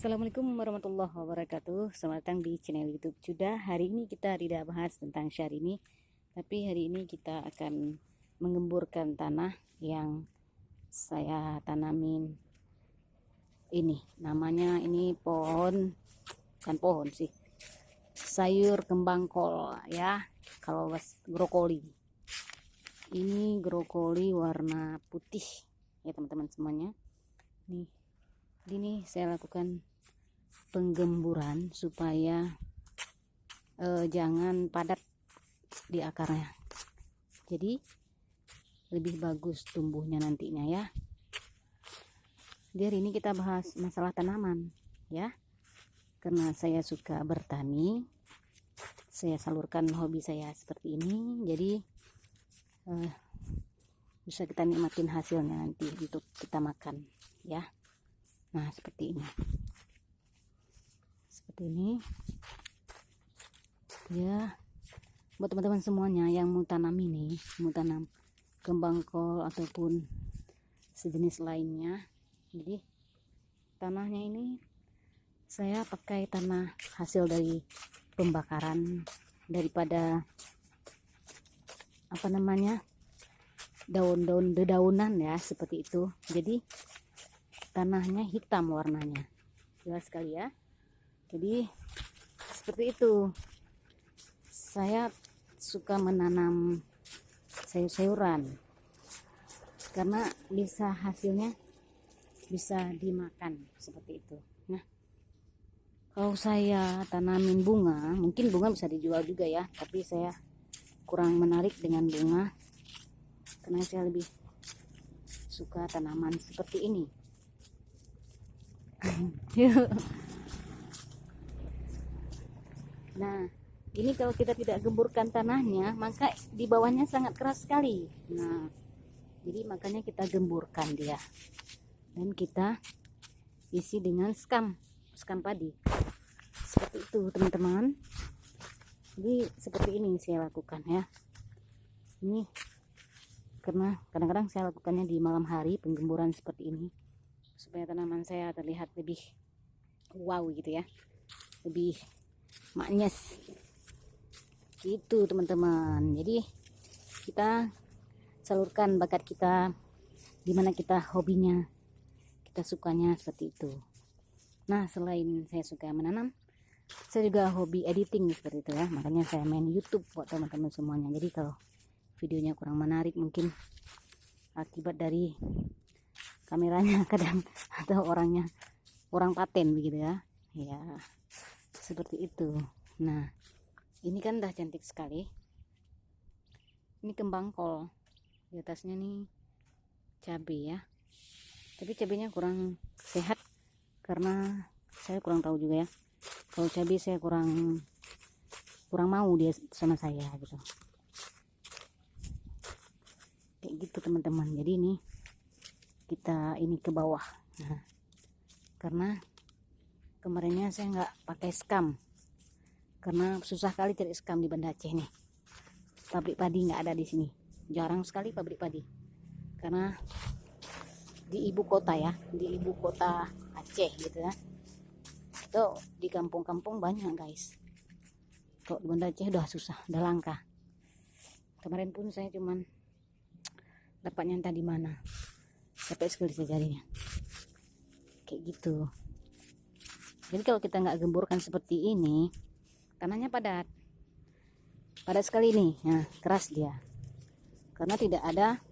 Assalamualaikum warahmatullahi wabarakatuh. Selamat datang di channel YouTube Cuda. Hari ini kita tidak bahas tentang syahrini, tapi hari ini kita akan mengemburkan tanah yang saya tanamin. Ini namanya, ini pohon, bukan pohon sih, sayur kembang kol ya, kalau brokoli. Ini brokoli warna putih ya teman-teman semuanya. Nih, ini saya lakukan penggemburan supaya jangan padat di akarnya, jadi lebih bagus tumbuhnya nantinya ya. Di hari ini kita bahas masalah tanaman ya, karena saya suka bertani, saya salurkan hobi saya seperti ini, jadi bisa kita nikmatin hasilnya nanti untuk kita makan ya. Nah seperti ini ya, buat teman-teman semuanya yang mau tanam ini, mau tanam kembang kol ataupun sejenis lainnya. Jadi tanahnya ini saya pakai tanah hasil dari pembakaran, daripada daun-daun dedaunan ya, seperti itu. Jadi tanahnya hitam warnanya, jelas sekali ya. Jadi seperti itu. Saya suka menanam sayur-sayuran karena bisa hasilnya bisa dimakan seperti itu. Nah, kalau saya tanamin bunga, mungkin bunga bisa dijual juga ya, tapi saya kurang menarik dengan bunga karena saya lebih suka tanaman seperti ini. Nah, ini kalau kita tidak gemburkan tanahnya, maka di bawahnya sangat keras sekali. Nah, jadi makanya kita gemburkan dia, dan kita isi dengan skam padi. Seperti itu teman-teman. Jadi seperti ini saya lakukan ya. Ini karena kadang-kadang saya lakukannya di malam hari, penggemburan seperti ini, supaya tanaman saya terlihat lebih wow gitu ya, lebih maknyes gitu teman-teman. Jadi kita salurkan bakat kita, dimana kita hobinya, kita sukanya seperti itu. Nah, selain saya suka menanam, saya juga hobi editing seperti itu ya, makanya saya main YouTube buat teman-teman semuanya. Jadi kalau videonya kurang menarik mungkin akibat dari kameranya kadang atau orangnya orang paten begitu ya. Ya, seperti itu. Nah, ini kan udah cantik sekali. Ini kembang kol, di atasnya nih cabai ya, tapi cabainya kurang sehat karena saya kurang tahu juga ya. Kalau cabai saya kurang mau dia sama saya gitu, kayak gitu teman-teman. Jadi ini kita ini ke bawah. Nah, karena kemarinnya saya nggak pakai skam karena susah kali cari skam di Banda Aceh nih. Pabrik padi nggak ada di sini, jarang sekali pabrik padi, karena di ibu kota ya, di ibu kota Aceh gitu ya. Itu di kampung-kampung banyak guys, kalau di Banda Aceh udah susah, udah langka. Kemarin pun saya cuman dapatnya entah di mana, sampai sekali saya carinya kayak gitu. Jadi kalau kita nggak gemburkan seperti ini, tanahnya padat sekali nih. Nah, keras dia karena tidak ada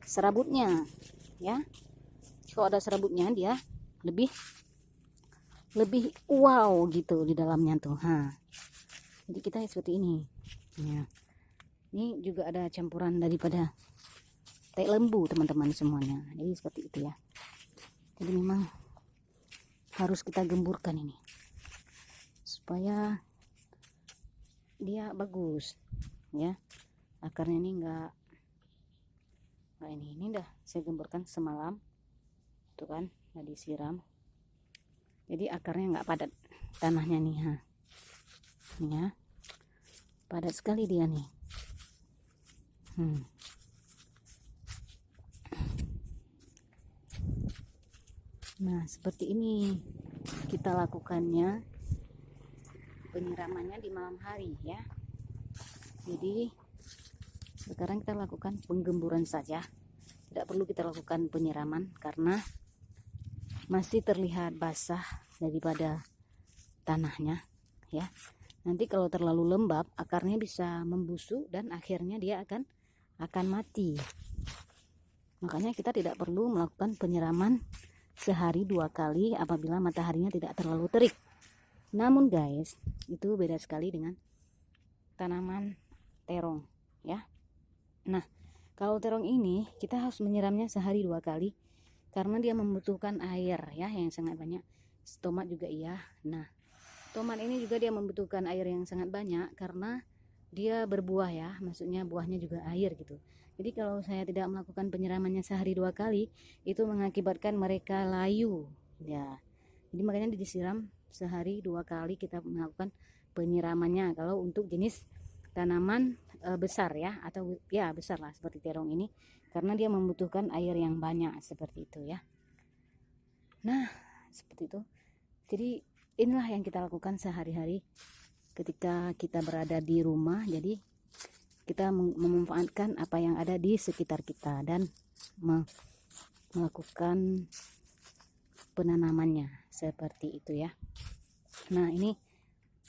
serabutnya ya. Kalau ada serabutnya dia lebih wow gitu di dalamnya tuh. Jadi kita seperti ini ya. Ini juga ada campuran daripada tai lembu teman-teman semuanya, jadi seperti itu ya. Jadi memang harus kita gemburkan ini supaya dia bagus ya, akarnya ini enggak ini dah saya gemburkan semalam tuh kan, nggak disiram, jadi akarnya nggak padat tanahnya nih ya, padat sekali dia nih. Nah seperti ini kita lakukannya penyiramannya di malam hari ya. Jadi sekarang kita lakukan penggemburan saja, tidak perlu kita lakukan penyiraman karena masih terlihat basah daripada tanahnya ya. Nanti kalau terlalu lembab akarnya bisa membusuk dan akhirnya dia akan mati. Makanya kita tidak perlu melakukan penyiraman sehari 2 kali apabila mataharinya tidak terlalu terik. Namun guys, itu beda sekali dengan tanaman terong ya. Nah, kalau terong ini kita harus menyiramnya sehari 2 kali karena dia membutuhkan air ya yang sangat banyak. Tomat juga iya. Nah, tomat ini juga dia membutuhkan air yang sangat banyak karena dia berbuah ya, maksudnya buahnya juga air gitu. Jadi kalau saya tidak melakukan penyiramannya sehari 2 kali, itu mengakibatkan mereka layu ya. Jadi makanya disiram sehari 2 kali kita melakukan penyiramannya kalau untuk jenis tanaman besar ya, atau ya besar lah seperti terong ini, karena dia membutuhkan air yang banyak seperti itu ya. Nah seperti itu. Jadi inilah yang kita lakukan sehari-hari ketika kita berada di rumah. Jadi kita memanfaatkan apa yang ada di sekitar kita dan melakukan penanamannya seperti itu ya. Nah ini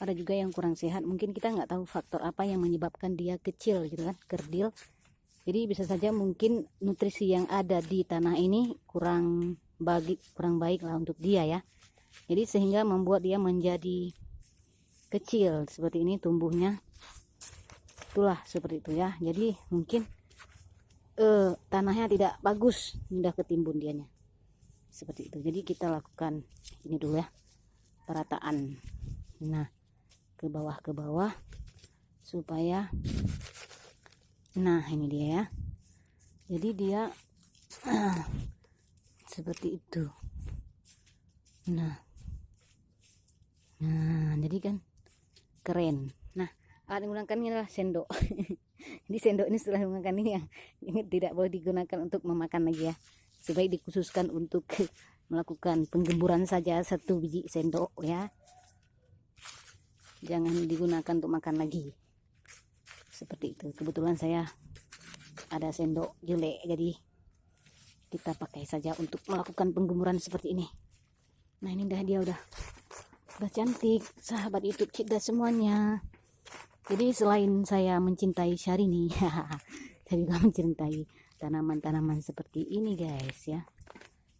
ada juga yang kurang sehat, mungkin kita nggak tahu faktor apa yang menyebabkan dia kecil gitu kan, kerdil. Jadi bisa saja mungkin nutrisi yang ada di tanah ini kurang baik lah untuk dia ya. Jadi sehingga membuat dia menjadi kecil seperti ini tumbuhnya. Itulah seperti itu ya. Jadi mungkin tanahnya tidak bagus, mudah ketimbun dianya. Seperti itu. Jadi kita lakukan ini dulu ya, perataan. Nah, ke bawah supaya, nah ini dia ya. Jadi dia seperti itu. Nah jadi kan keren. Nah alat yang digunakan ini adalah sendok. Jadi sendok ini setelah menggunakan ini yang tidak boleh digunakan untuk memakan lagi ya. Sebaik dikhususkan untuk melakukan penggemburan saja 1 biji sendok ya. Jangan digunakan untuk makan lagi. Seperti itu. Kebetulan saya ada sendok jelek, jadi kita pakai saja untuk melakukan penggemburan seperti ini. Nah ini dia udah cantik sahabat YouTube kita semuanya. Jadi selain saya mencintai Syahrini, saya juga mencintai tanaman-tanaman seperti ini guys ya.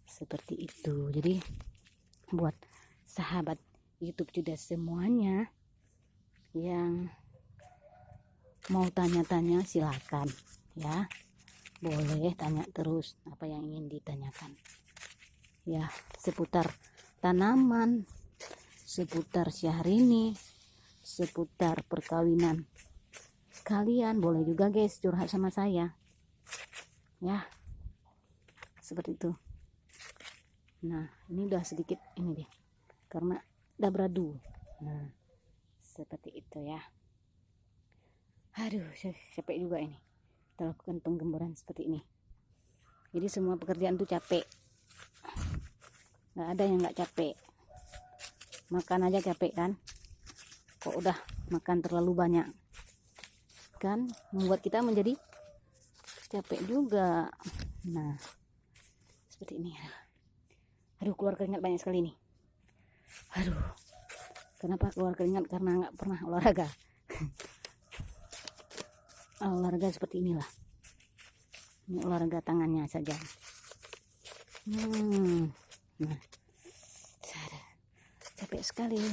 Seperti itu. Jadi buat sahabat YouTube juga semuanya yang mau tanya-tanya silakan ya, boleh tanya terus apa yang ingin ditanyakan ya, seputar tanaman, seputar Syahrini, seputar perkawinan kalian, boleh juga guys curhat sama saya ya, seperti itu. Nah ini udah sedikit ini deh karena udah beradu. Nah seperti itu ya. Aduh capek juga ini kita lakukan penggemburan seperti ini. Jadi semua pekerjaan tuh capek, nggak ada yang nggak capek. Makan aja capek kan, kok udah makan terlalu banyak kan, membuat kita menjadi capek juga. Nah seperti ini. Aduh keluar keringat banyak sekali nih. Aduh kenapa keluar keringat? Karena nggak pernah olahraga. Olahraga seperti inilah. Ini olahraga tangannya saja. Nah, capek sekali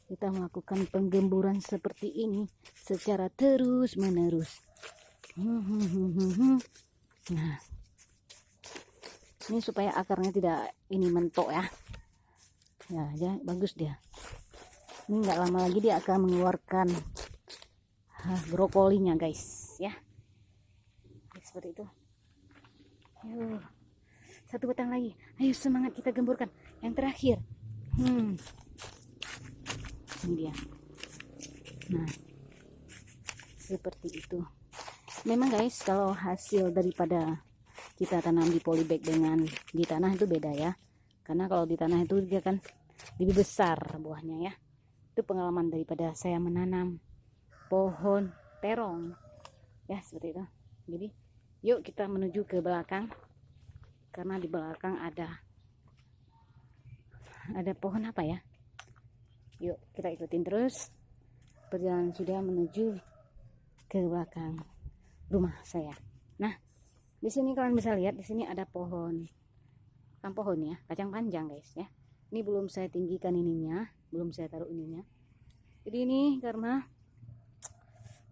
kita melakukan penggemburan seperti ini secara terus menerus. Nah, ini supaya akarnya tidak ini mentok ya. Ya, bagus dia. Ini nggak lama lagi dia akan mengeluarkan brokolinya guys ya. Seperti itu. Ayo, 1 batang lagi. Ayo semangat kita gemburkan. Yang terakhir. Ini dia. Nah, seperti itu. Memang guys, kalau hasil daripada kita tanam di polybag dengan di tanah itu beda ya. Karena kalau di tanah itu dia kan lebih besar buahnya ya. Itu pengalaman daripada saya menanam pohon terong ya, seperti itu. Jadi yuk kita menuju ke belakang, karena di belakang ada pohon apa ya. Yuk kita ikutin terus perjalanan sudah menuju ke belakang rumah saya. Nah, di sini kalian bisa lihat, di sini ada pohon, kan pohon ya, kacang panjang guys ya. Ini belum saya tinggikan ininya, belum saya taruh ininya. Jadi ini karena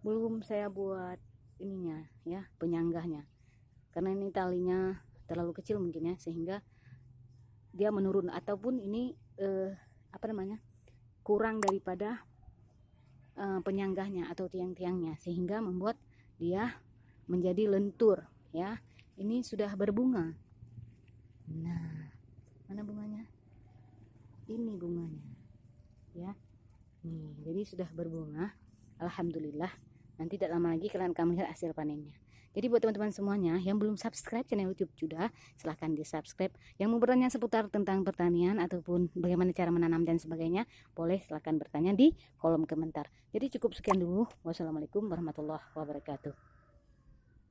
belum saya buat ininya ya, penyanggahnya, karena ini talinya terlalu kecil mungkin ya, sehingga dia menurun, ataupun ini kurang daripada penyanggahnya atau tiang-tiangnya, sehingga membuat dia menjadi lentur ya. Ini sudah berbunga. Nah, mana bunganya? Ini bunganya ya. Nih, jadi sudah berbunga. Alhamdulillah. Nanti tidak lama lagi kalian akan melihat hasil panennya. Jadi buat teman-teman semuanya yang belum subscribe channel YouTube Juda, silahkan di subscribe. Yang mau bertanya seputar tentang pertanian ataupun bagaimana cara menanam dan sebagainya, boleh silahkan bertanya di kolom komentar. Jadi cukup sekian dulu. Wassalamualaikum warahmatullahi wabarakatuh.